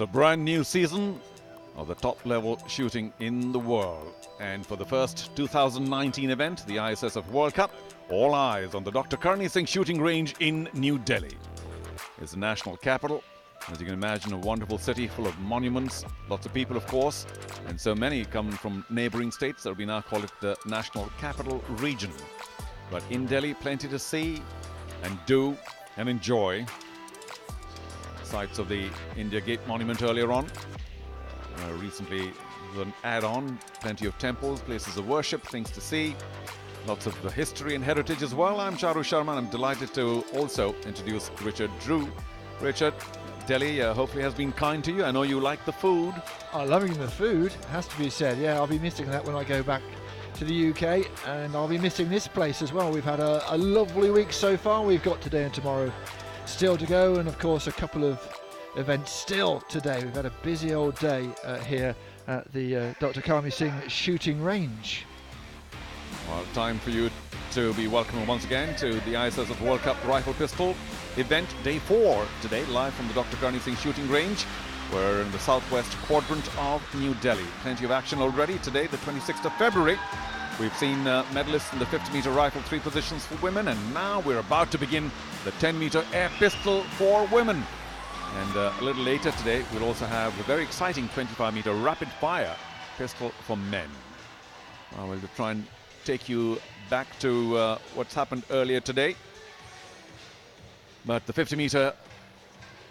a brand new season of the top level shooting in the world. And for the first 2019 event, the ISSF World Cup, all eyes on the Dr. Karni Singh shooting range in New Delhi. It's the national capital. As you can imagine, a wonderful city full of monuments, lots of people of course, and so many come from neighboring states that we now call it the national capital region. But in Delhi, plenty to see and do and enjoy. Sites of the India Gate monument earlier on. Recently an add-on, plenty of temples, places of worship, things to see. Lots of the history and heritage as well. I'm Charu Sharma and I'm delighted to also introduce Richard Drew. Richard, Delhi hopefully has been kind to you. I know you like the food. Oh, loving the food, has to be said. Yeah, I'll be missing that when I go back to the UK, and I'll be missing this place as well. We've had a lovely week so far. We've got today and tomorrow still to go, and of course a couple of events still today. We've had a busy old day here at the Dr. Karni Singh shooting range. Well, time for you to be welcome once again to the ISSF World Cup Rifle Pistol event, day 4 today, live from the Dr. Karni Singh shooting range. We're in the southwest quadrant of New Delhi. Plenty of action already today, the 26th of February. We've seen medalists in the 50-meter rifle 3 positions for women, and now we're about to begin the 10-meter air pistol for women. And a little later today, we'll also have a very exciting 25-meter rapid-fire pistol for men. We'll try and take you back to what's happened earlier today. But the 50-meter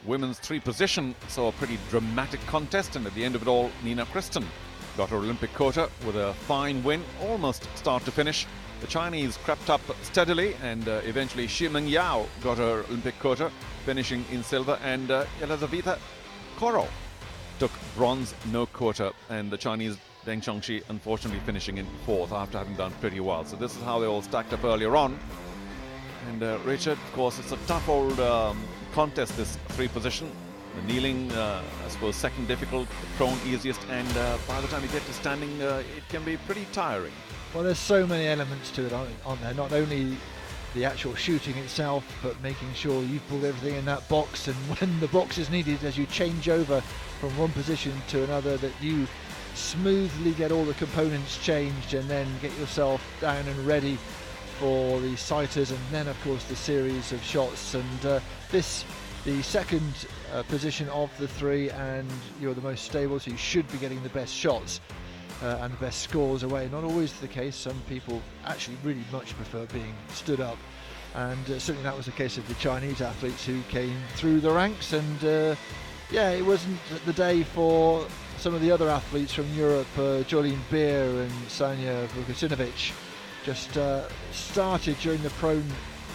women's 3 position saw a pretty dramatic contest, and at the end of it all, Nina Kristen got her Olympic quota with a fine win, almost start to finish. The Chinese crept up steadily, and eventually Xi Mengyao got her Olympic quota, finishing in silver, and Elizaveta Koro took bronze, no quota, and the Chinese Deng Chongxi unfortunately finishing in 4th after having done pretty well. So this is how they all stacked up earlier on. And Richard, of course, it's a tough old contest, this 3 position. The kneeling, I suppose, second difficult, the prone easiest, and by the time you get to standing, it can be pretty tiring. Well, there's so many elements to it on there, not only the actual shooting itself, but making sure you've pulled everything in that box, and when the box is needed, as you change over from one position to another, that you smoothly get all the components changed and then get yourself down and ready for the sighters, and then of course the series of shots. And the second position of the 3, and you're the most stable, so you should be getting the best shots and the best scores away. Not always the case. Some people actually really much prefer being stood up, and certainly that was the case of the Chinese athletes who came through the ranks. And yeah, it wasn't the day for some of the other athletes from Europe. Jolene Beer and Sanya Vukasinovic just started during the prone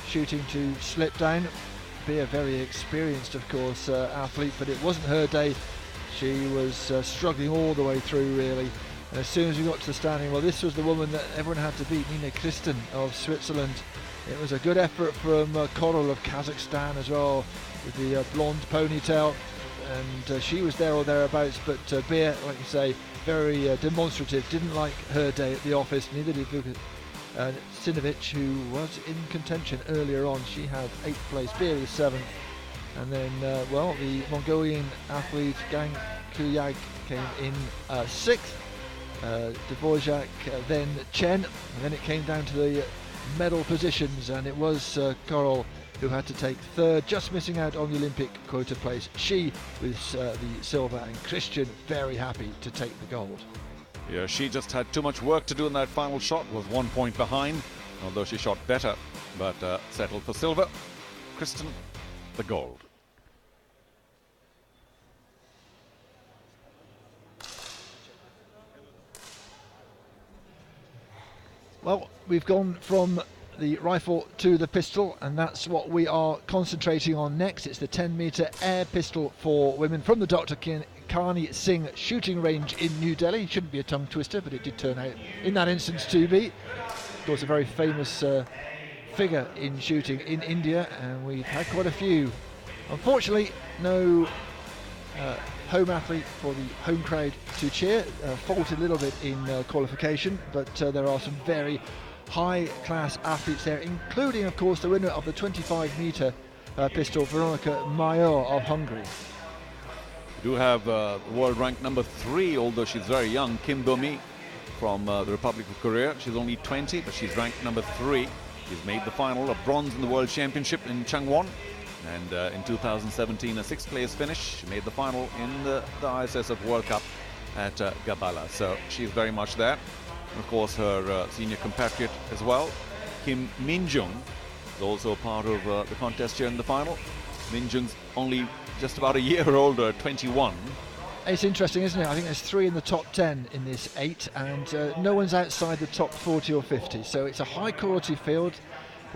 shooting to slip down. Beer, very experienced of course athlete, but it wasn't her day. She was struggling all the way through really. And as soon as we got to the standing, well, this was the woman that everyone had to beat, Nina Kristen of Switzerland. It was a good effort from Korol of Kazakhstan as well, with the blonde ponytail, and she was there or thereabouts. But Beer, like you say, very demonstrative, didn't like her day at the office, neither did Sinovic, who was in contention earlier on. She had 8th place, Beer was 7th, and then well, the Mongolian athlete Gang Kuyag came in 6th, Dvorak, then Chen, and then it came down to the medal positions, and it was Korol who had to take 3rd, just missing out on the Olympic quota place. She with the silver, and Christian very happy to take the gold. Yeah, she just had too much work to do in that final shot, was 1 point behind, although she shot better, but settled for silver. Kristen, the gold. Well, we've gone from the rifle to the pistol, and that's what we are concentrating on next. It's the 10-meter air pistol for women from the Dr. Karni Singh shooting range in New Delhi. It shouldn't be a tongue twister, but it did turn out in that instance to be. Of course, a very famous figure in shooting in India, and we've had quite a few. Unfortunately, no home athlete for the home crowd to cheer. Faulted a little bit in qualification, but there are some very high-class athletes there, including, of course, the winner of the 25-meter pistol, Veronica Mayor of Hungary. We do have world rank number 3, although she's very young, Kim Do-mi from the Republic of Korea. She's only 20, but she's ranked number 3. She's made the final, a bronze in the World Championship in Changwon. And in 2017, a 6th place finish. She made the final in the ISSF World Cup at Gabala. So she's very much there. And of course, her senior compatriot as well, Kim Min-jung, is also part of the contest here in the final. Min-jung's only just about a year older, 21. It's interesting, isn't it? I think there's 3 in the top 10 in this 8, and no one's outside the top 40 or 50. So it's a high-quality field.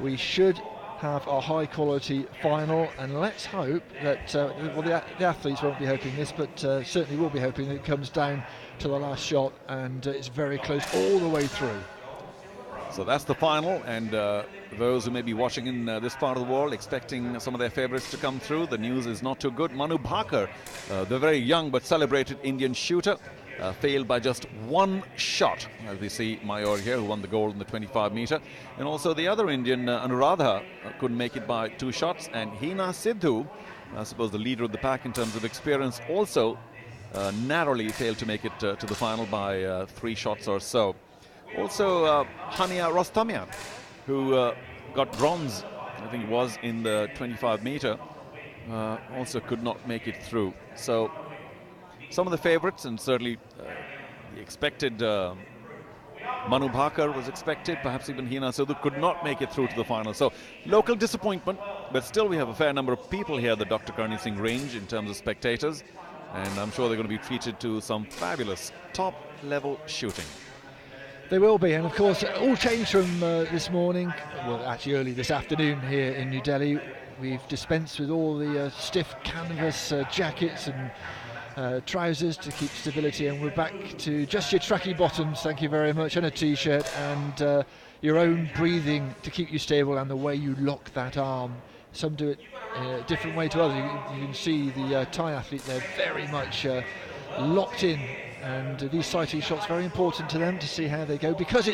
We should have a high-quality final, and let's hope that well, the athletes won't be hoping this, but certainly will be hoping that it comes down to the last shot, and it's very close all the way through. So that's the final, and those who may be watching in this part of the world expecting some of their favorites to come through, the news is not too good. Manu Bhaker, the very young but celebrated Indian shooter, failed by just 1 shot, as we see Mayor here, who won the gold in the 25-meter. And also the other Indian, Anuradha, couldn't make it by 2 shots. And Hina Sidhu, I suppose the leader of the pack in terms of experience, also narrowly failed to make it to the final by 3 shots or so. Also, Hania Rostamian, who got bronze, I think it was, in the 25-meter, also could not make it through. So some of the favorites, and certainly the expected Manu Bhaker was expected, perhaps even Hina Sidhu could not make it through to the final. So local disappointment, but still we have a fair number of people here at the Dr. Karni Singh range in terms of spectators, and I'm sure they're going to be treated to some fabulous top-level shooting. They will be, and of course all changed from this morning, well actually early this afternoon here in New Delhi. We've dispensed with all the stiff canvas jackets and trousers to keep stability, and we're back to just your tracky bottoms, thank you very much, and a t-shirt, and your own breathing to keep you stable, and the way you lock that arm. Some do it a different way to others. You can see the Thai athlete there very much locked in, and these sighting shots very important to them to see how they go, because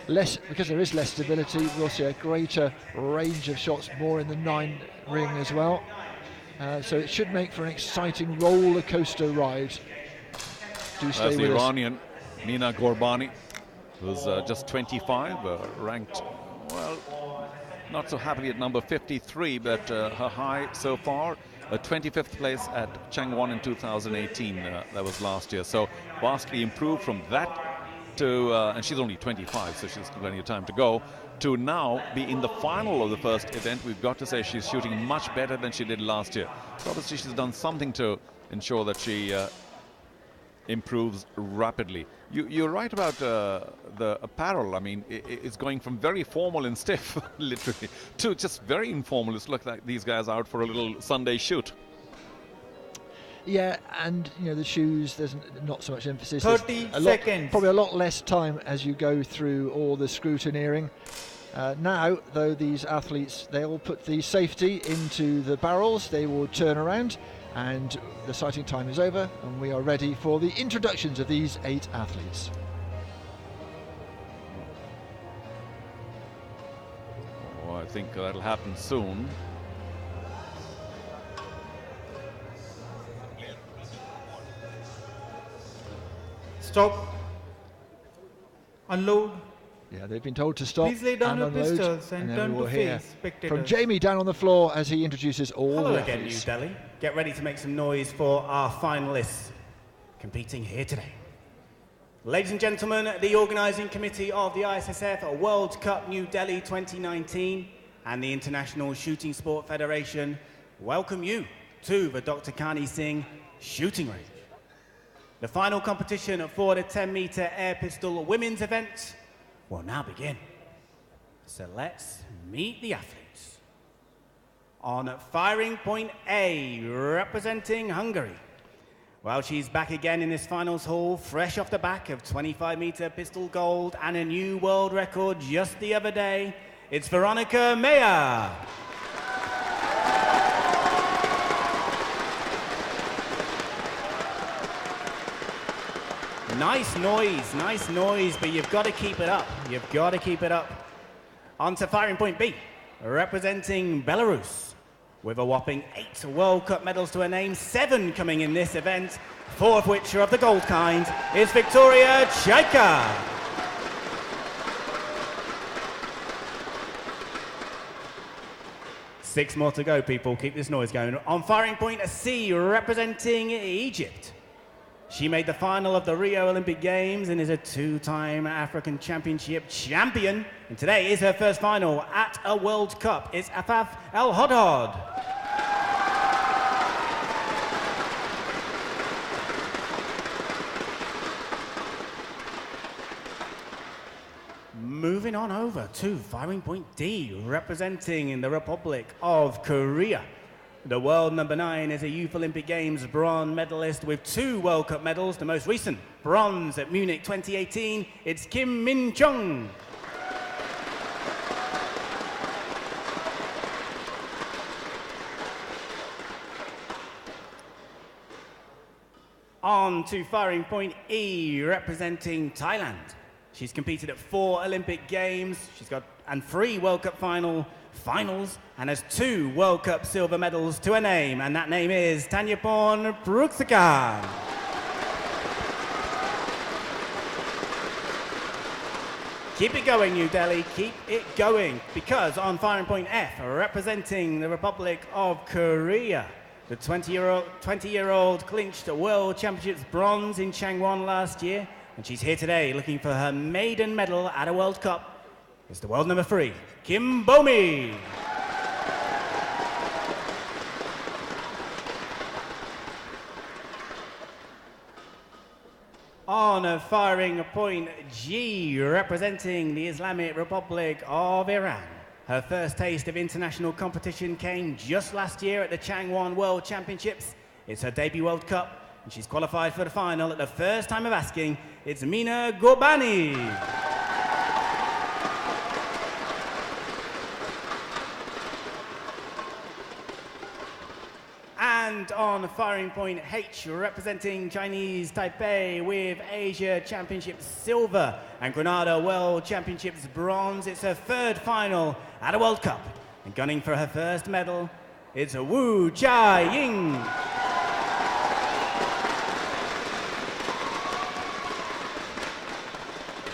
there is less stability. We'll see a greater range of shots, more in the 9 ring as well. So it should make for an exciting roller coaster ride. Do stay That's with the us. Iranian Nina Gorbani, who's just 25, ranked, well, not so happily at number 53, but her high so far, a 25th place at Changwon in 2018. That was last year. So vastly improved from that to, and she's only 25, so she's plenty of time to go, to now be in the final of the first event. We've got to say she's shooting much better than she did last year. So obviously she's done something to ensure that she improves rapidly. You're right about the apparel. I mean, it's going from very formal and stiff, literally, to just very informal. It's look like these guys are out for a little Sunday shoot. Yeah, and you know, the shoes, there's not so much emphasis. 30 seconds. Probably a lot less time as you go through all the scrutineering. Now, though, these athletes, they will put the safety into the barrels, they will turn around, and the sighting time is over, and we are ready for the introductions of these 8 athletes. Oh, I think that'll happen soon. Stop. Unload. Yeah, they've been told to stop. Please lay down and your unload, pistols and then turn we to will hear face spectators. from Jamie down on the floor as he introduces all Hello the again, New athletes. Delhi. Get ready to make some noise for our finalists competing here today. Ladies and gentlemen, the organising committee of the ISSF World Cup New Delhi 2019 and the International Shooting Sport Federation welcome you to the Dr. Karni Singh shooting range. The final competition for the 10-metre air pistol women's event will now begin. So let's meet the athletes. On firing point A, representing Hungary. Well, she's back again in this finals hall, fresh off the back of 25-metre pistol gold and a new world record just the other day. It's Veronica Meyer. Nice noise, but you've got to keep it up. You've got to keep it up. On to firing point B, representing Belarus. With a whopping 8 World Cup medals to her name, 7 coming in this event, 4 of which are of the gold kind, is Victoria Chaika. Six more to go, people. Keep this noise going. On firing point, a C representing Egypt. She made the final of the Rio Olympic Games and is a 2-time African Championship champion. And today is her first final at a World Cup. It's Afaf El Hodhod. Moving on over to firing point D, representing the Republic of Korea. The world number 9 is a Youth Olympic Games bronze medalist with 2 World Cup medals, the most recent bronze at Munich 2018. It's Kim Min-chung. On to firing point E, representing Thailand. She's competed at 4 Olympic Games. She's got 3 World Cup finals and has 2 World Cup silver medals to her name, and that name is Tanyapon Pruksakan. Keep it going, New Delhi, keep it going, because on firing point F, representing the Republic of Korea, the 20-year-old clinched the World Championships bronze in Changwon last year, and she's here today looking for her maiden medal at a World Cup. It's the world number 3, Kim Bomi. On a firing point G, representing the Islamic Republic of Iran. Her first taste of international competition came just last year at the Changwon World Championships. It's her debut World Cup, and she's qualified for the final at the first time of asking. It's Mina Gobani. And on firing point H, representing Chinese Taipei with Asia Championships silver and Grenada World Championships bronze. It's her 3rd final at a World Cup. And gunning for her first medal, it's Wu Jia-ying.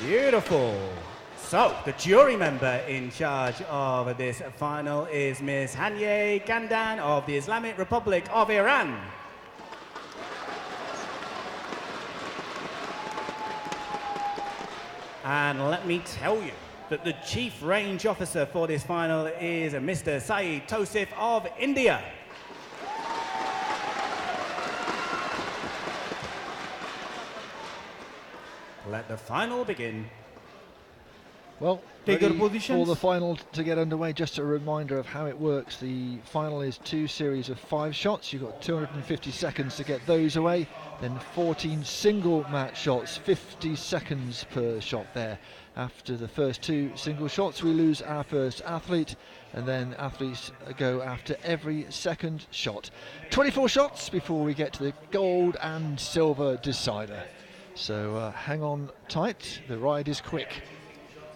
Beautiful. So, the jury member in charge of this final is Ms. Hanye Gandan of the Islamic Republic of Iran. And let me tell you that the chief range officer for this final is Mr. Saeed Tosif of India. Let the final begin. Well, Take your ready positions. for the final to get underway. Just a reminder of how it works. The final is 2 series of 5 shots. You've got 250 seconds to get those away. Then 14 single match shots, 50 seconds per shot there. After the first 2 single shots, we lose our first athlete, and then athletes go after every second shot. 24 shots before we get to the gold and silver decider. So hang on tight, the ride is quick.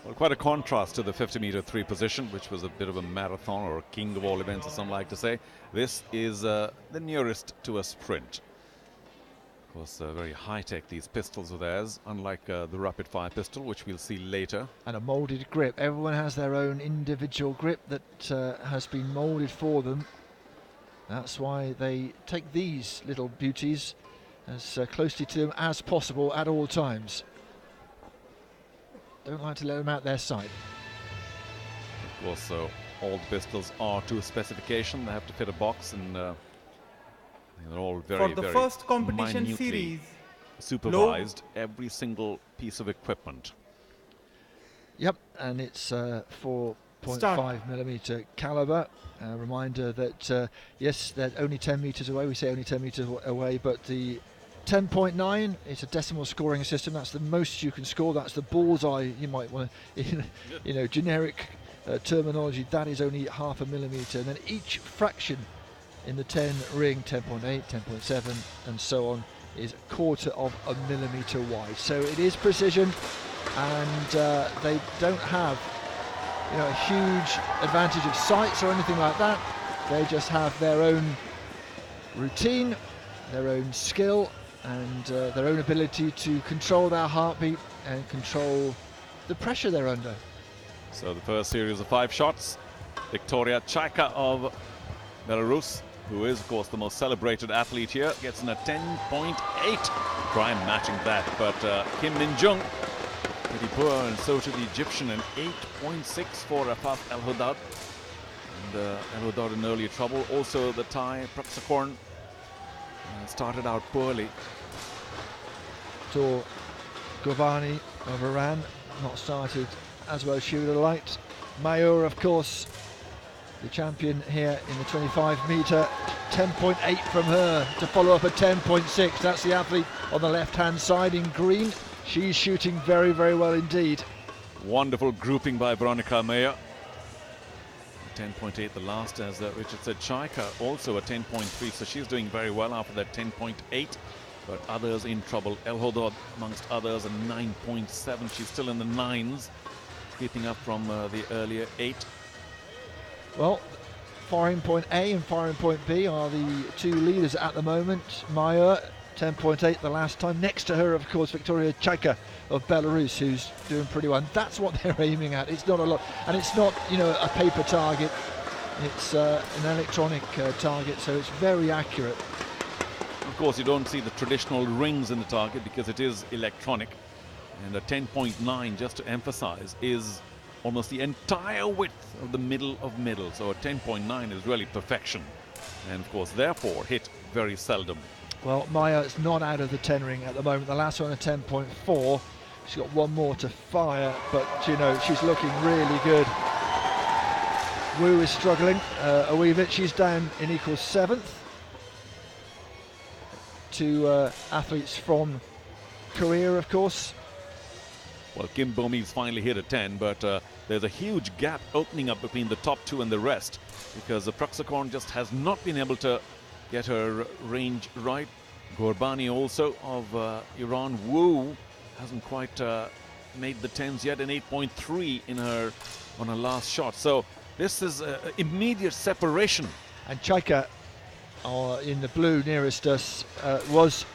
Well, quite a contrast to the 50-meter 3 position, which was a bit of a marathon or a king of all events, as some like to say. This is the nearest to a sprint. Of course, very high-tech, these pistols of theirs, unlike the rapid-fire pistol, which we'll see later. And a moulded grip. Everyone has their own individual grip that has been moulded for them. That's why they take these little beauties as closely to them as possible at all times. Don't like to let them out their sight. Of course, all the pistols are to specification. They have to fit a box, and they're all very, For the very first competition minutely series, supervised, every single piece of equipment. Yep, and it's 4.5mm caliber. A reminder that yes, they're only 10 meters away. We say only 10 meters away, but the 10.9 is a decimal scoring system. That's the most you can score. That's the bullseye. You might want to, generic terminology. That is only half a millimeter, and then each fraction in the 10 ring, 10.8, 10.7, and so on, is a quarter of a millimeter wide. So it is precision, and they don't have, a huge advantage of sights or anything like that. They just have their own routine, their own skill, and their own ability to control their heartbeat and control the pressure they're under. So the first series of 5 shots, Victoria Chaika of Belarus, who is of course the most celebrated athlete here, gets in a 10.8. Try matching that, but Kim Min-jung pretty poor, and so to the Egyptian, an 8.6 for Rafat El Hodad. And El Hodad in early trouble. Also the Thai Prapsakorn started out poorly. So Govani of Iran not started as well as she would have liked. Mayur, of course, the champion here in the 25 metre, 10.8 from her to follow up a 10.6. That's the athlete on the left hand side in green. She's shooting very, very well indeed. Wonderful grouping by Veronica Mayer. 10.8 the last, as Richard said. Chaika also a 10.3, so she's doing very well after that 10.8. But others in trouble. El Hodod amongst others, a 9.7. She's still in the 9s, keeping up from the earlier 8. Well, firing point A and firing point B are the two leaders at the moment. Maya, 10.8 the last time. Next to her, of course, Victoria Chaika of Belarus, who's doing pretty well. And that's what they're aiming at. It's not a lot, and it's not, you know, a paper target. It's an electronic target, so it's very accurate. Of course, you don't see the traditional rings in the target because it is electronic. And a 10.9, just to emphasize, is almost the entire width of the middle of middle. So a 10.9 is really perfection. And of course, therefore, hit very seldom. Well, Maya is not out of the 10 ring at the moment. The last one, a 10.4. She's got one more to fire, but you know, she's looking really good. Wu is struggling a wee bit. She's down in equal 7th. Two athletes from Korea, of course. Well, Kim Bomi's finally hit a 10, but there's a huge gap opening up between the top 2 and the rest, because the Prapsakorn just has not been able to get her range right. Gorbani also of Iran. Wu hasn't quite made the 10s yet, an 8.3 in her on her last shot. So this is immediate separation. And Chaika in the blue nearest us was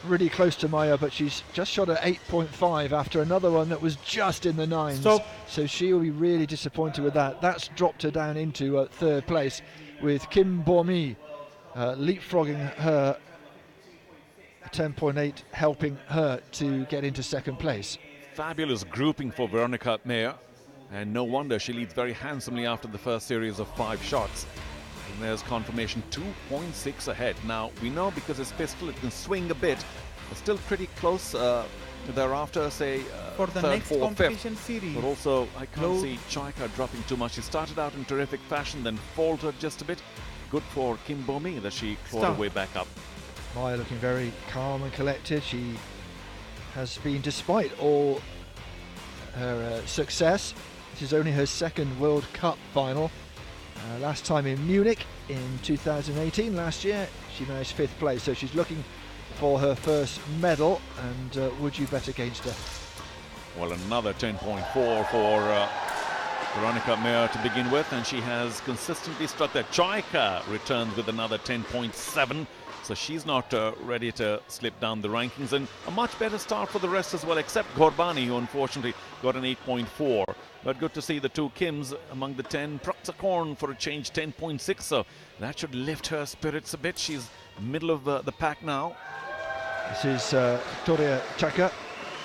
really close to Maya, but she's just shot at 8.5 after another one that was just in the 9s. Stop. So she'll be really disappointed with that. That's dropped her down into 3rd place, with Kim Bo-mi leapfrogging her 10.8, helping her to get into 2nd place. Fabulous grouping for Veronica Mayer, and no wonder she leads very handsomely after the first series of 5 shots. And there's confirmation, 2.6 ahead. Now, we know because it's pistol, it can swing a bit, but still pretty close thereafter, say, For the 3rd, next 4th, 5th. competition series. But also, I can't Low. see Chaika dropping too much. She started out in terrific fashion, then faltered just a bit. Good for Kim Bo-mi that she clawed her Stop. way back up. Maya looking very calm and collected. She has been, despite all her success, this is only her 2nd World Cup final. Last time in Munich in 2018, last year, she managed 5th place, so she's looking for her first medal, and would you bet against her? Well, another 10.4 for Veronica Mayer to begin with, and she has consistently struck that. Chaika returns with another 10.7, so she's not ready to slip down the rankings, and a much better start for the rest as well, except Gorbani, who unfortunately got an 8.4. But good to see the two Kims among the 10. Prapsakorn for a change, 10.6, so that should lift her spirits a bit. She's middle of the pack now. This is Victoria Chaika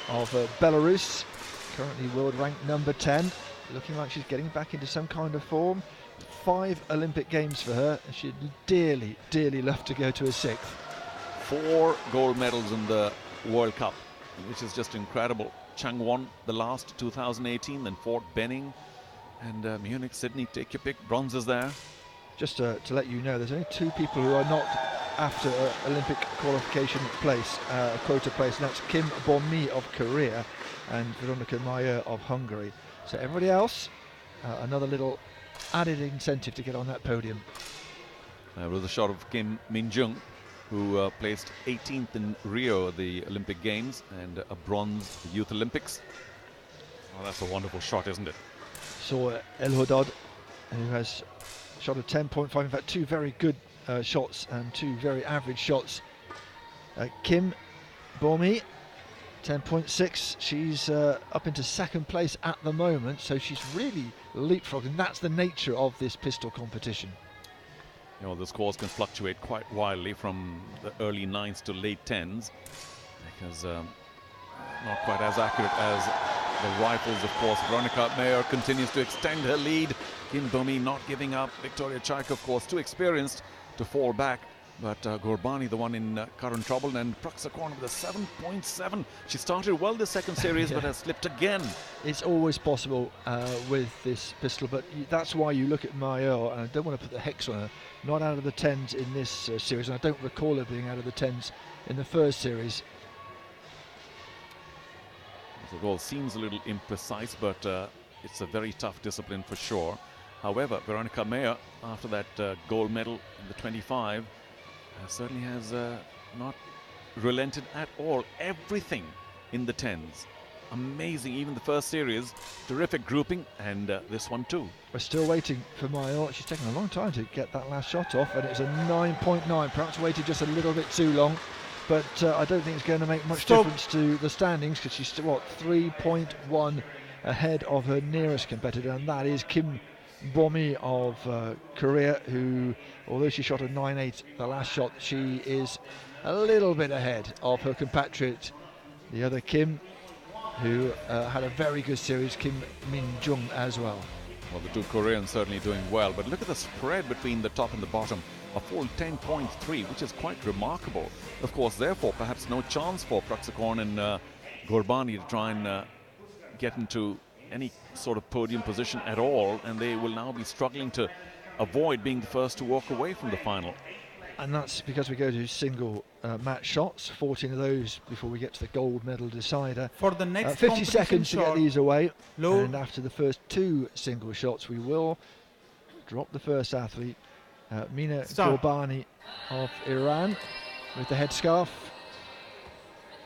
of Belarus, currently world ranked number 10, looking like she's getting back into some kind of form. 5 Olympic Games for her, and she'd dearly, dearly love to go to a 6th. 4 gold medals in the World Cup, which is just incredible. Changwon, the last, 2018, then Fort Benning, and Munich, Sydney, take your pick, bronzes there. Just to let you know, there's only 2 people who are not after Olympic qualification place, quota place, and that's Kim Bo-mi of Korea and Veronica Mayer of Hungary. So everybody else, another little added incentive to get on that podium. There was a shot of Kim Min-jung, who placed 18th in Rio, the Olympic Games, and a bronze Youth Olympics. Oh, that's a wonderful shot, isn't it? So El Hodod, who has shot a 10.5. In fact, two very good shots and two very average shots. Kim Bomi, 10.6. She's up into second place at the moment, so she's really leapfrogged, and that's the nature of this pistol competition. You know, the scores can fluctuate quite wildly from the early 9s to late 10s, because not quite as accurate as the rifles, of course. Veronica Mayer continues to extend her lead. Kim Bomi not giving up. Victoria Chaika, of course, too experienced to fall back. But Gorbani, the one in current trouble, and Praxakorn with a 7.7. She started well the second series, but has slipped again. It's always possible with this pistol, but that's why you look at Mayer, and I don't want to put the hex on her, not out of the 10s in this series, and I don't recall her being out of the 10s in the first series. The goal seems a little imprecise, but it's a very tough discipline for sure. However, Veronica Mayer, after that gold medal in the 25, certainly has not relented at all. Everything in the 10s. Amazing, even the first series. Terrific grouping, and this one too. We're still waiting for Mayer. She's taken a long time to get that last shot off, and it's a 9.9. Perhaps waited just a little bit too long, but I don't think it's going to make much difference to the standings, because she's still, what, 3.1 ahead of her nearest competitor, and that is Kim Bomi of Korea, who, although she shot a 9.8 the last shot, she is a little bit ahead of her compatriot, the other Kim, who had a very good series, Kim Min-jung, as well. Well, the two Koreans certainly doing well, but look at the spread between the top and the bottom, a full 10.3, which is quite remarkable. Of course, therefore, perhaps no chance for Praxakorn and Gorbani to try and get into any sort of podium position at all, and they will now be struggling to avoid being the first to walk away from the final. And that's because we go to single match shots, 14 of those before we get to the gold medal decider. For the next 50 seconds to get these away, low. And after the first two single shots we will drop the first athlete, Mina Gorbani of Iran, with the headscarf.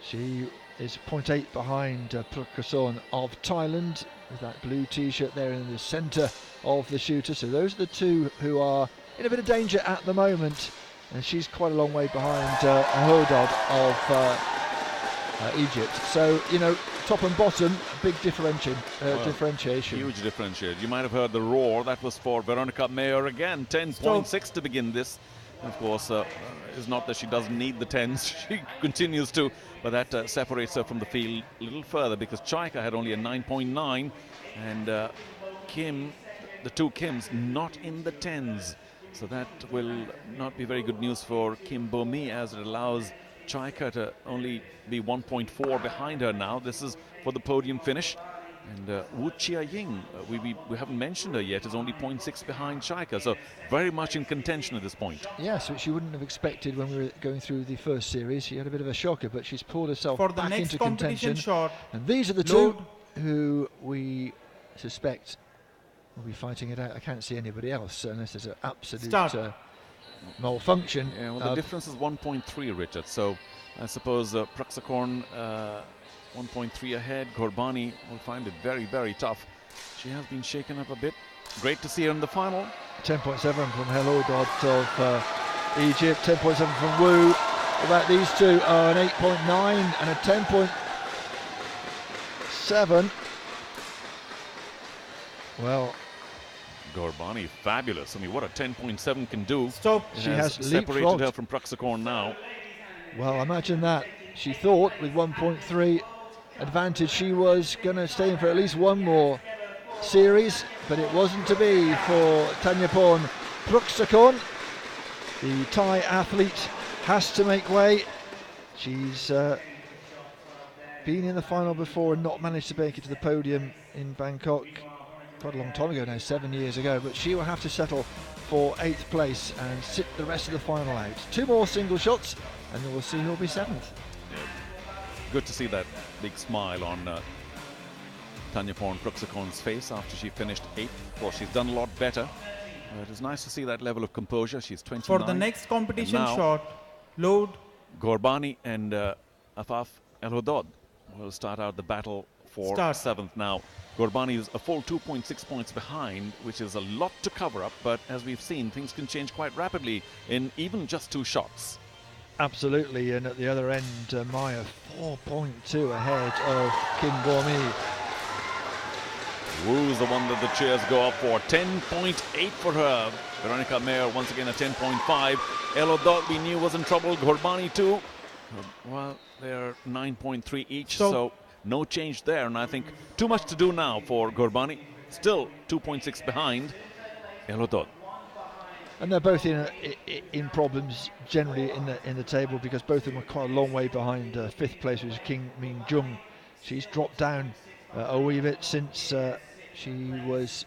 She is 0.8 behind Praxakorn of Thailand, with that blue t-shirt there in the centre of the shooter. So those are the two who are in a bit of danger at the moment, and she's quite a long way behind Hodod of Egypt. So, you know, top and bottom, a big differentiation. Huge differentiation. You might have heard the roar. That was for Veronica Mayer again. 10.6 to begin this. Of course, it's not that she doesn't need the 10s. She continues to, but that separates her from the field a little further, because Chaika had only a 9.9, and Kim, the two Kims, not in the 10s. So that will not be very good news for Kim Bomi, as it allows Chaika to only be 1.4 behind her now. This is for the podium finish. And Wu Chia-ying, we haven't mentioned her yet, is only 0.6 behind Chaika, so very much in contention at this point. Yes, which you wouldn't have expected when we were going through the first series. She had a bit of a shocker, but she's pulled herself For the back next into competition contention. shot, And these are the two who we suspect will be fighting it out. I can't see anybody else unless there's an absolute malfunction. Yeah, well, the difference is 1.3, Richard, so I suppose Praxakorn 1.3 ahead. Gorbani will find it very, very tough. She has been shaken up a bit. Great to see her in the final. 10.7 from Helodot of Egypt, 10.7 from Wu. What about these two? An 8.9 and a 10.7. Well, Gorbani, fabulous. I mean, what a 10.7 can do. She has separated leapfrogged her from Praxakorn now. Well, imagine that. She thought with 1.3 advantage she was going to stay in for at least one more series, but it wasn't to be for Thanyapon Praxakorn. The Thai athlete has to make way. She's been in the final before and not managed to make it to the podium in Bangkok quite a long time ago now, 7 years ago, but she will have to settle for 8th place and sit the rest of the final out. Two more single shots and then we'll see who'll be 7th. Yeah. Good to see that big smile on Thanyapon Praxakorn's face after she finished 8th. Of course, she's done a lot better. It is nice to see that level of composure. She's 29. For the next competition shot, load. Gorbani and Afaf El Hodod will start out the battle for Start. 7th now. Gurbani is a full 2.6 points behind, which is a lot to cover up, but as we've seen, things can change quite rapidly in even just 2 shots. Absolutely, and at the other end, Maya 4.2 ahead of Kim Guomi. Wu's the one that the cheers go up for. 10.8 for her. Veronica Mayer once again a 10.5. Elodot we knew was in trouble. Gurbani too. Well, they're 9.3 each, so no change there. And I think too much to do now for Gurbani. Still 2.6 behind Elodot. And they're both in problems generally in the table, because both of them are quite a long way behind 5th place, which is Kim Min Jung. She's dropped down a wee bit since she was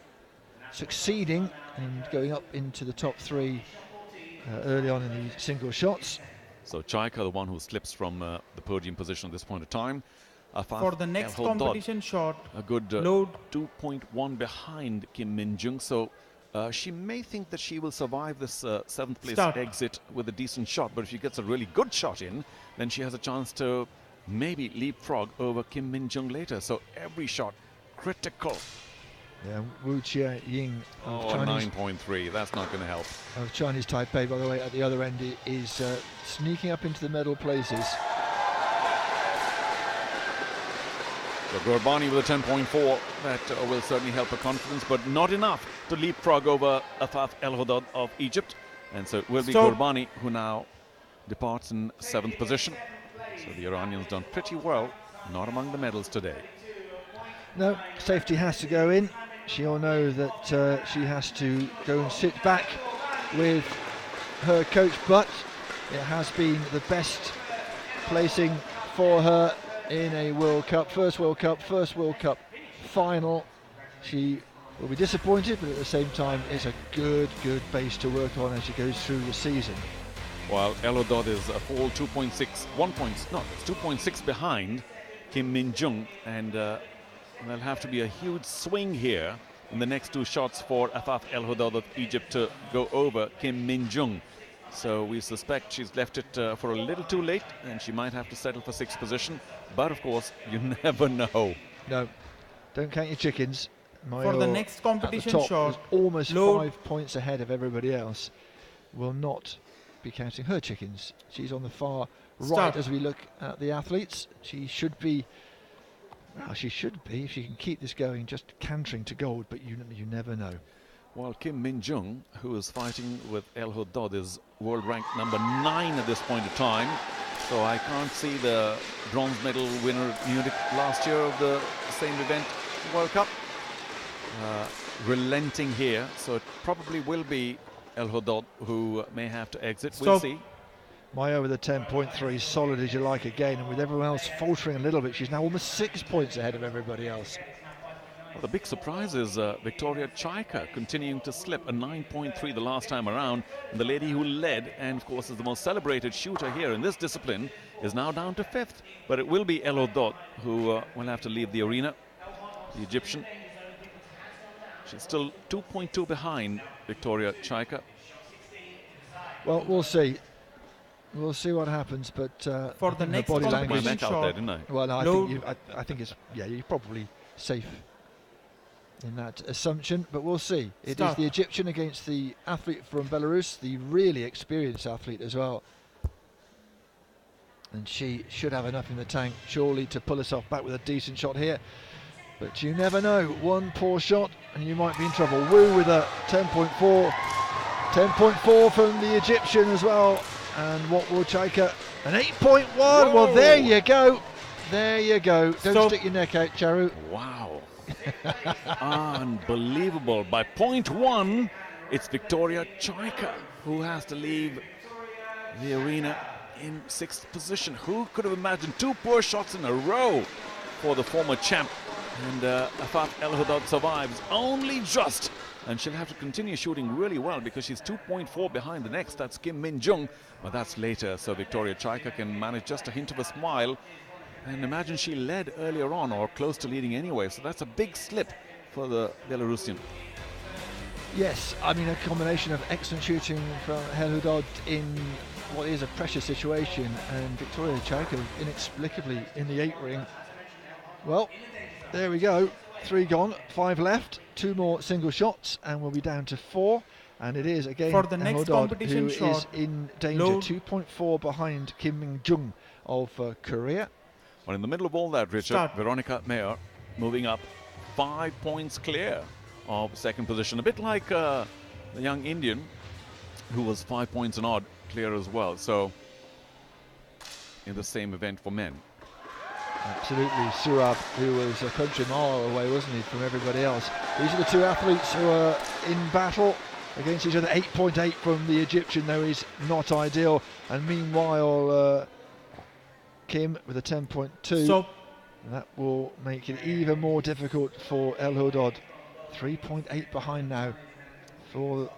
succeeding in going up into the top 3 early on in the single shots. So Chaika, the one who slips from the podium position at this point of time. For the next competition shot, a good load 2.1 behind Kim Min Jung. So she may think that she will survive this 7th place Start. exit with a decent shot, but if she gets a really good shot in, then she has a chance to maybe leapfrog over Kim Min Jung later. So every shot critical. Yeah, Wu Chia Ying of Oh, Chinese 9.3. That's not going to help. of Chinese Taipei, by the way, at the other end is sneaking up into the medal places. So Gurbani with a 10.4. That will certainly help her confidence, but not enough to leapfrog over Afaf El Hodod of Egypt. And so it will be Gurbani who now departs in 7th position. So the Iranians done pretty well, not among the medals today. No, safety has to go in. She'll know that she has to go and sit back with her coach, but it has been the best placing for her in a World Cup, first World Cup final. She will be disappointed, but at the same time it's a good base to work on as she goes through the season. While Elodot is a full 2.6, it's 2.6 behind Kim Min Jung, and there'll have to be a huge swing here in the next 2 shots for Afaf El Hodod of Egypt to go over Kim Min Jung. So we suspect she's left it for a little too late, and she might have to settle for 6th position. But of course, you never know. No, don't count your chickens. for the next competition top, shot, almost load 5 points ahead of everybody else, will not be counting her chickens. She's on the far right Start. as we look at the athletes. She should be, well, she should be, if she can keep this going, just cantering to gold, but you never know. Well, Kim Min Jung, who is fighting with El Hodod, is world ranked number 9 at this point of time. So I can't see the bronze medal winner Munich last year of the same event, World Cup, relenting here. So it probably will be El Hodod who may have to exit. We'll see. Maya with a 10.3, solid as you like again, and with everyone else faltering a little bit, she's now almost 6 points ahead of everybody else. Well, the big surprise is Victoria Chaika continuing to slip, a 9.3 the last time around. And the lady who led, and of course is the most celebrated shooter here in this discipline, is now down to 5th. But it will be El Hodod who will have to leave the arena, the Egyptian. She's still 2.2 behind Victoria Chaika. Well, we'll see. We'll see what happens, but for the next body My language. neck out there, didn't I? Well, no, No. I think it's, yeah, you're probably safe in that assumption, but we'll see. It is Start. the Egyptian against the athlete from Belarus, the really experienced athlete as well. And she should have enough in the tank, surely, to pull herself back with a decent shot here. But you never know. One poor shot and you might be in trouble. Wu with a 10.4. 10.4 from the Egyptian as well. And what will Chaika? An 8.1. Well, there you go. There you go. Don't Stop. stick your neck out, Charu. Wow. Unbelievable. By 0.1, it's Victoria Chaika who has to leave the arena in 6th position. Who could have imagined 2 poor shots in a row for the former champ? And Afaf El Hodod survives only just. And she'll have to continue shooting really well because she's 2.4 behind the next. That's Kim Min Jung. But that's later. So Victoria Chaika can manage just a hint of a smile. And imagine she led earlier on, or close to leading anyway. So that's a big slip for the Belarusian. Yes, I mean, a combination of excellent shooting from El Hodod in what is a pressure situation, and Victoria Chaika inexplicably in the 8 ring. Well, there we go. 3 gone, 5 left. 2 more single shots, and we'll be down to 4. And it is again For the next Eldod competition who shot, is in danger. load. 2.4 behind Kim Min-jung of Korea. Well, in the middle of all that, Richard, Start. Veronica Mayer moving up 5 points clear of second position. A bit like the young Indian, who was 5 points and odd clear as well. So, in the same event for men. Absolutely, Surab, who was a country mile away, wasn't he, from everybody else. These are the 2 athletes who are in battle against each other. 8.8 from the Egyptian, though, is not ideal. And meanwhile, Kim with a 10.2. So, That will make it even more difficult for El Hudod. 3.8 behind now for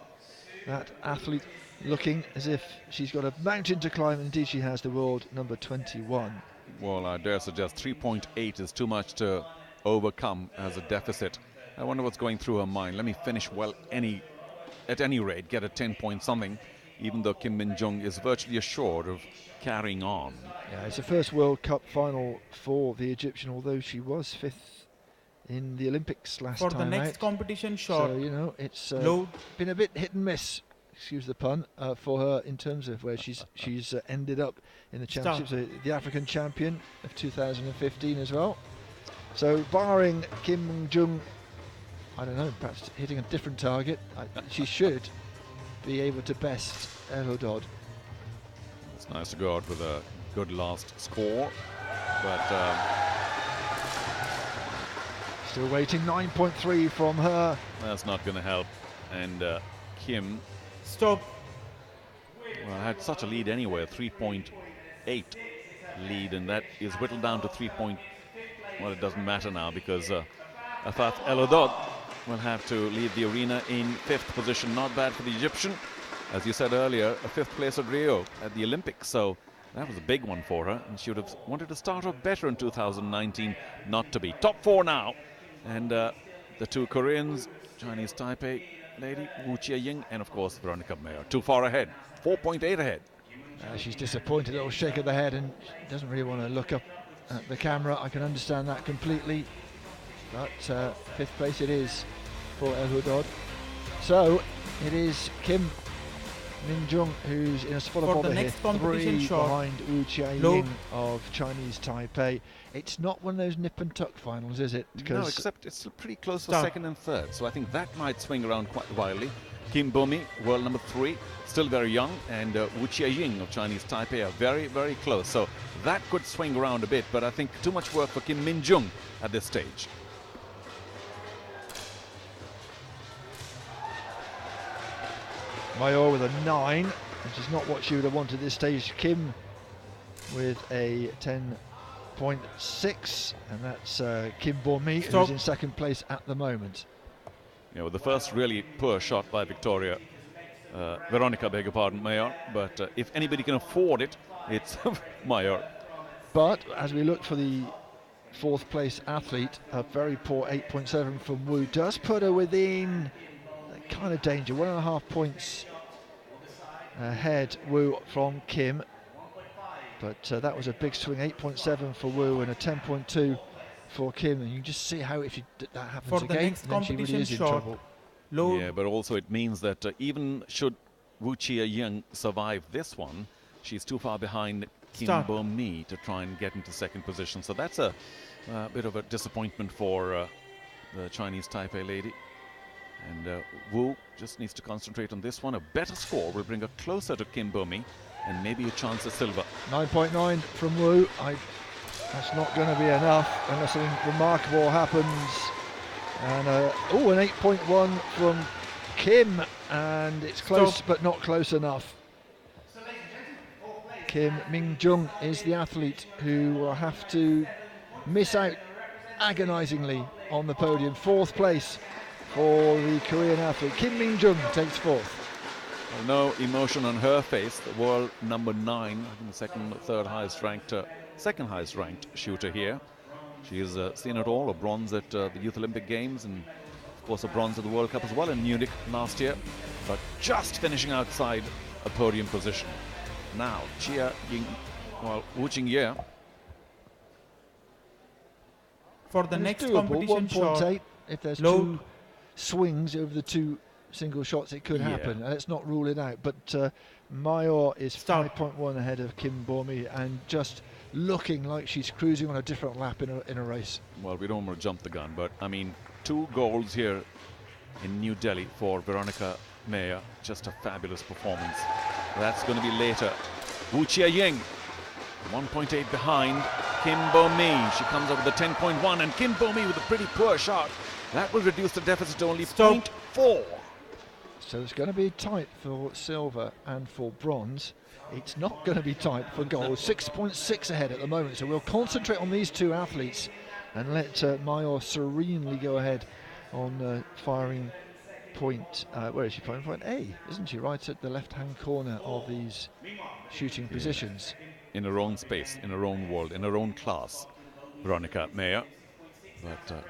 that athlete, looking as if she's got a mountain to climb. Indeed, she has, the world number 21. Well, I dare suggest 3.8 is too much to overcome as a deficit. I wonder what's going through her mind. Let me finish well at any rate, get a 10 point something, even though Kim Min-jung is virtually assured of carrying on. Yeah, it's the first World Cup final for the Egyptian, although she was 5th in the Olympics last for time the next out. competition shot, So, you know, it's load. been a bit hit and miss, excuse the pun, for her in terms of where she's ended up in the championships. The African champion of 2015 as well. So barring Kim Min-jung, I don't know, perhaps hitting a different target, she should be able to best El Hudod. It's nice to go out with a good last score, but still waiting. 9.3 from her. that's not going to help. And Kim, Stop. well, had such a lead anyway, a 3.8 lead, and that is whittled down to 3. Well, it doesn't matter now because Afaf El Hudod will have to leave the arena in 5th position. Not bad for the Egyptian. As you said earlier, a 5th place at Rio at the Olympics, so that was a big one for her, and she would have wanted to start off better in 2019, not to be. Top 4 now, and the 2 Koreans, Chinese Taipei lady, Wu Chia-ying, and of course Veronica Mayer. Too far ahead, 4.8 ahead. She's disappointed, a little shake of the head, and doesn't really want to look up at the camera. I can understand that completely, but 5th place it is for El Hudod. So it is Kim Min-jung who's in a spot of For the bother here, next competition 3 shot, behind Wu low. Chia-ying of Chinese Taipei. It's not one of those nip and tuck finals, is it? No, except it's still pretty close for Stop. 2nd and 3rd, so I think that might swing around quite wildly. Kim Bo-mi, world number 3, still very young, and Wu Chia-ying of Chinese Taipei are very, very close. So that could swing around a bit, but I think too much work for Kim Min-jung at this stage. Mayor with a 9, which is not what she would have wanted at this stage. Kim with a 10.6, and that's Kim Bo-mi, who's in 2nd place at the moment. Yeah, well, the first really poor shot by Veronica, beg your pardon, Mayer, but if anybody can afford it, it's Mayer. But as we look for the 4th place athlete, a very poor 8.7 from Wu does put her within kind of danger. 1.5 points ahead, Wu, from Kim. But that was a big swing, 8.7 for Wu and a 10.2 for Kim. And you can just see how if that happens For the again, next then she really competition is in shot, trouble. low. Yeah, but also it means that even should Wu Chia-ying survive this one, she's too far behind Kim Start. Bo-mi to try and get into 2nd position. So that's a bit of a disappointment for the Chinese Taipei lady. And Wu just needs to concentrate on this one. A better score will bring her closer to Kim Bo-mi and maybe a chance at silver. 9.9 from Wu. That's not going to be enough unless something remarkable happens. And an 8.1 from Kim, and it's close but not close enough. Kim Min-jung is the athlete who will have to miss out agonisingly on the podium. 4th place for the Korean athlete. Kim Min-jung takes 4th. Well, no emotion on her face. The world number 9, I think the second highest ranked shooter here. She has seen it all, a bronze at the Youth Olympic Games, and of course a bronze at the World Cup as well in Munich last year, but just finishing outside a podium position. Now, Wu Chia-ying For the And next it's doable, competition shot, 1.8. If there's load. two swings over the two single shots, it could happen. Let's not rule it out. But Mayor is 5.1 ahead of Kim Bo-mi and just looking like she's cruising on a different lap in a race. Well, we don't want to jump the gun, but I mean, 2 golds here in New Delhi for Veronica Mayer. Just a fabulous performance. That's going to be later. Wu Chia-ying, 1.8 behind Kim Bo-mi. She comes up with a 10.1, and Kim Bo-mi with a pretty poor shot. That will reduce the deficit to only 0.4. So it's going to be tight for silver and for bronze. It's not going to be tight for gold. 6.6 ahead at the moment. So we'll concentrate on these 2 athletes and let Mayor serenely go ahead on firing point. Where is she firing? Point A, isn't she? Right at the left-hand corner of these shooting positions. In her own space, in her own world, in her own class, Veronica Mayer. But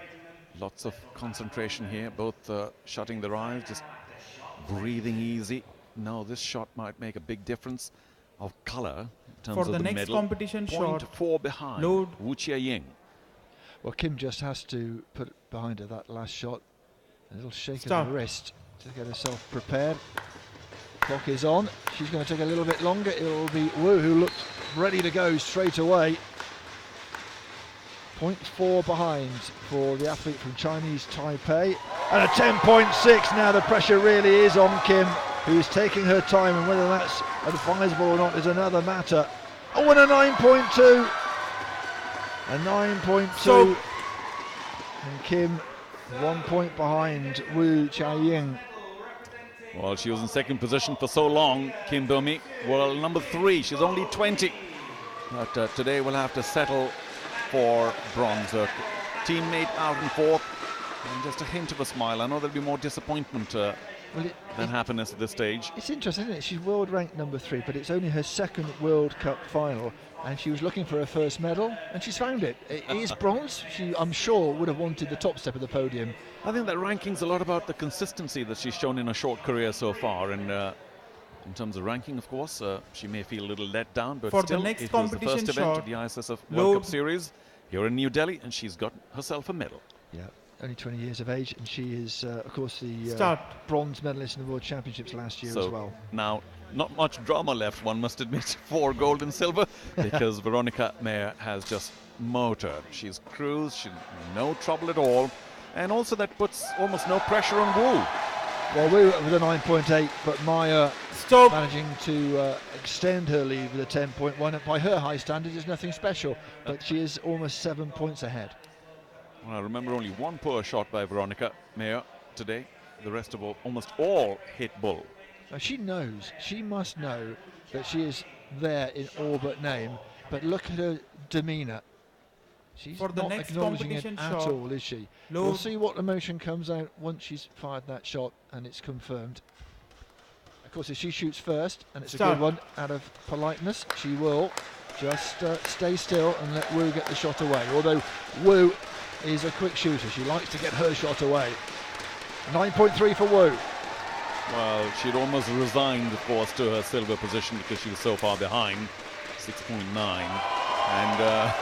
lots of concentration here, both shutting their eyes, just breathing easy. Now this shot might make a big difference of color in terms for of the next medal. competition shot, 0.4 behind load. Wu Chia-ying. Well, Kim just has to put behind her that last shot. A little shake Stop. of the wrist to get herself prepared. Clock is on. She's going to take a little bit longer. It will be Wu who looks ready to go straight away. 0.4 behind for the athlete from Chinese Taipei. And a 10.6. Now the pressure really is on Kim, who's taking her time, and whether that's advisable or not is another matter. Oh, and a 9.2. A 9.2. So, and Kim 1 point behind Wu Chia-ying. Well, she was in second position for so long, Kim Bo-mi. Well, number 3, she's only 20. But today we'll have to settle for bronze. Her teammate out in 4th, and just a hint of a smile. I know there'll be more disappointment than happiness at this stage. It's interesting, isn't it? She's world ranked number 3, but it's only her 2nd World Cup final, and she was looking for her first medal, and she's found it. It is bronze. She, I'm sure, would have wanted the top step of the podium. I think that ranking's a lot about the consistency that she's shown in her short career so far, and in terms of ranking, of course, she may feel a little let down, but for still, the next it was the competition first event shot, of the ISSF World load. Cup Series here in New Delhi, and she's got herself a medal. Yeah, only 20 years of age, and she is, of course, the Start. bronze medalist in the World Championships last year So as well. now, not much drama left, one must admit, for gold and silver, because Veronica Mayer has just motored. She's cruised, she's no trouble at all, and also that puts almost no pressure on Wu. Well, Wu with a 9.8, but Maya managing to extend her lead with a 10.1. By her high standards, it's nothing special, but she is almost 7 points ahead. Well, I remember only 1 poor shot by Veronica Mayer today. The rest of almost all hit bull. Now she knows, she must know that she is there in all but name, but look at her demeanour. She's For the not next acknowledging it competition at shot, all, is she? load. We'll see what emotion comes out once she's fired that shot and it's confirmed. Of course, if she shoots first, and it's a good one, out of politeness, she will just stay still and let Wu get the shot away. Although Wu is a quick shooter, she likes to get her shot away. 9.3 for Wu. Well, she'd almost resigned, of course, to her silver position because she was so far behind, 6.9. And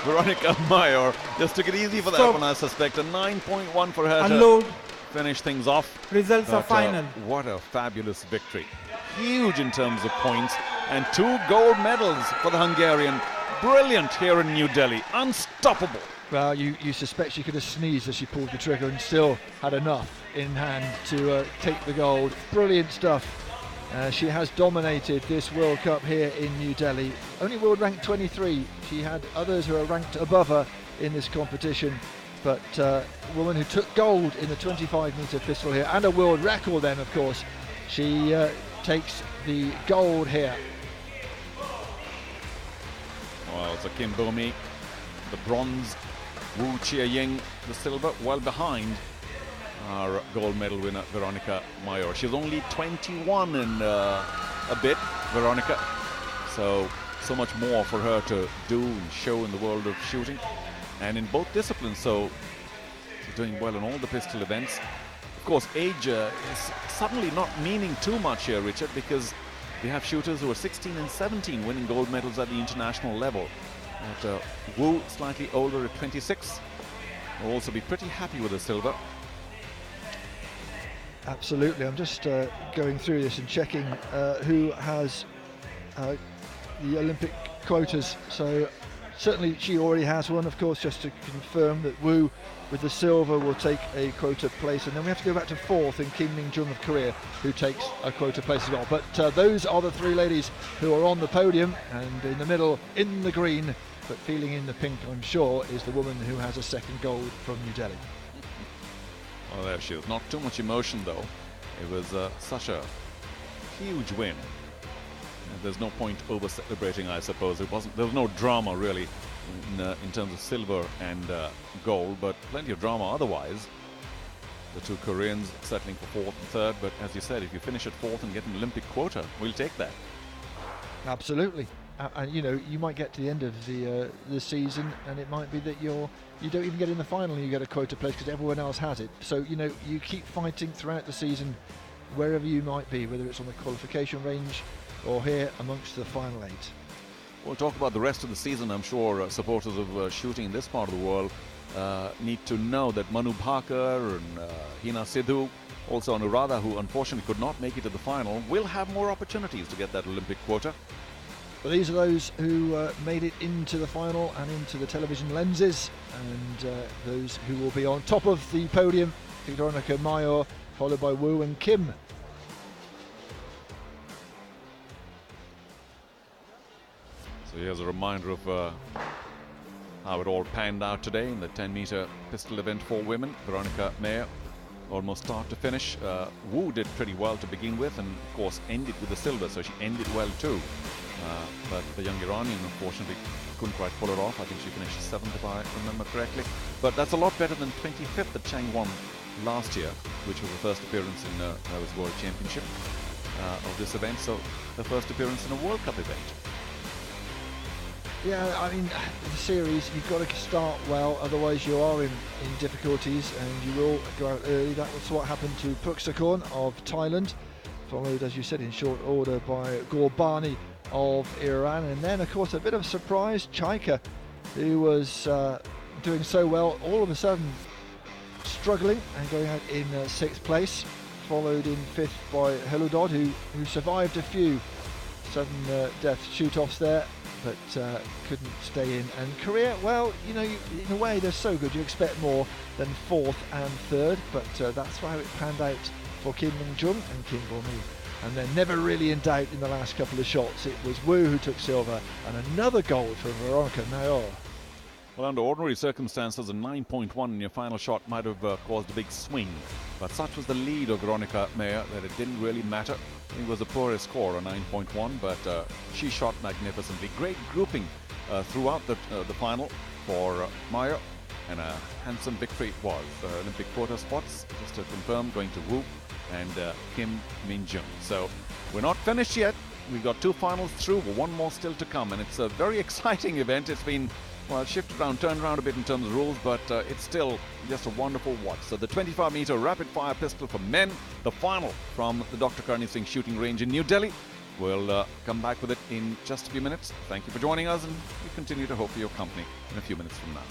Veronica Mayer just took it easy for that one, I suspect. A 9.1 for her Unload. to finish things off. Results are final. What a fabulous victory. Huge in terms of points. And 2 gold medals for the Hungarian. Brilliant here in New Delhi. Unstoppable. Well, you suspect she could have sneezed as she pulled the trigger and still had enough in hand to take the gold. Brilliant stuff. She has dominated this World Cup here in New Delhi. Only world ranked 23. She had others who are ranked above her in this competition. But a woman who took gold in the 25-metre pistol here, and a world record then, of course. She takes the gold here. Well, so Kim Bo-mi, the bronze. Wu Chia-ying, the silver, well behind our gold medal winner, Veronica Mayer. She's only 21 in a bit, Veronica. So much more for her to do and show in the world of shooting. And in both disciplines, so she's doing well in all the pistol events. Of course, age is suddenly not meaning too much here, Richard, because we have shooters who are 16 and 17 winning gold medals at the international level. But Wu, slightly older at 26, will also be pretty happy with the silver. Absolutely. I'm just going through this and checking who has the Olympic quotas. So certainly she already has one, of course, just to confirm that Wu with the silver will take a quota place, and then we have to go back to fourth in Kim Min-jung of Korea, who takes a quota place as well. But those are the three ladies who are on the podium, and in the middle, in the green, but feeling in the pink, I'm sure, is the woman who has a second gold from New Delhi. Well, there she is. Not too much emotion, though. It was such a huge win. And there's no point over celebrating, I suppose. There was no drama really in terms of silver and gold, but plenty of drama otherwise. The two Koreans settling for fourth and third, but as you said, if you finish at fourth and get an Olympic quota, we'll take that. Absolutely. And you know, you might get to the end of the season, and it might be that you don't even get in the final and you get a quota place because everyone else has it. So you know, you keep fighting throughout the season, wherever you might be, whether it's on the qualification range or here amongst the final eight. We'll talk about the rest of the season. I'm sure supporters of shooting in this part of the world need to know that Manu Bhaker and Hina Sidhu, also Anuradha, who unfortunately could not make it to the final, will have more opportunities to get that Olympic quota. But these are those who made it into the final and into the television lenses, and those who will be on top of the podium: Veronica Mayor, followed by Wu and Kim. So here's a reminder of how it all panned out today in the 10-meter pistol event for women. Veronica Mayor, almost start to finish. Wu did pretty well to begin with, and of course ended with the silver, so she ended well too. But the young Iranian, unfortunately, couldn't quite pull it off. I think she finished 7th, if I remember correctly. But that's a lot better than 25th that Changwon last year, which was the first appearance in the World Championship of this event. So the first appearance in a World Cup event. Yeah, I mean, the series, you've got to start well, otherwise you are in difficulties, and you will go out early. That was what happened to Puksakorn of Thailand, followed, as you said, in short order by Gorbani of Iran, and then of course a bit of a surprise, Chaika, who was doing so well, all of a sudden struggling and going out in 6th place, followed in 5th by Heludod, who survived a few sudden death shoot-offs there, but couldn't stay in. And Korea, well, you know, in a way they're so good, you expect more than 4th and 3rd, but that's how it panned out for Kim Min-jung and Kim Bo-mi. And they're never really in doubt in the last couple of shots. It was Wu who took silver, and another gold for Veronica Mayor. Well, under ordinary circumstances, a 9.1 in your final shot might have caused a big swing. But such was the lead of Veronica Mayor that it didn't really matter. It was the poorest score, a 9.1, but she shot magnificently. Great grouping throughout the final for Mayor, and a handsome victory it was. Olympic quota spots, just to confirm, going to Wu and Kim Min-jung. So we're not finished yet. We've got 2 finals through, but 1 more still to come, and it's a very exciting event. It's been, well, shifted around, turned around a bit in terms of rules, but it's still just a wonderful watch. So the 25-meter rapid-fire pistol for men, the final from the Dr. Karni Singh shooting range in New Delhi. We'll come back with it in just a few minutes. Thank you for joining us, and we continue to hope for your company in a few minutes from now.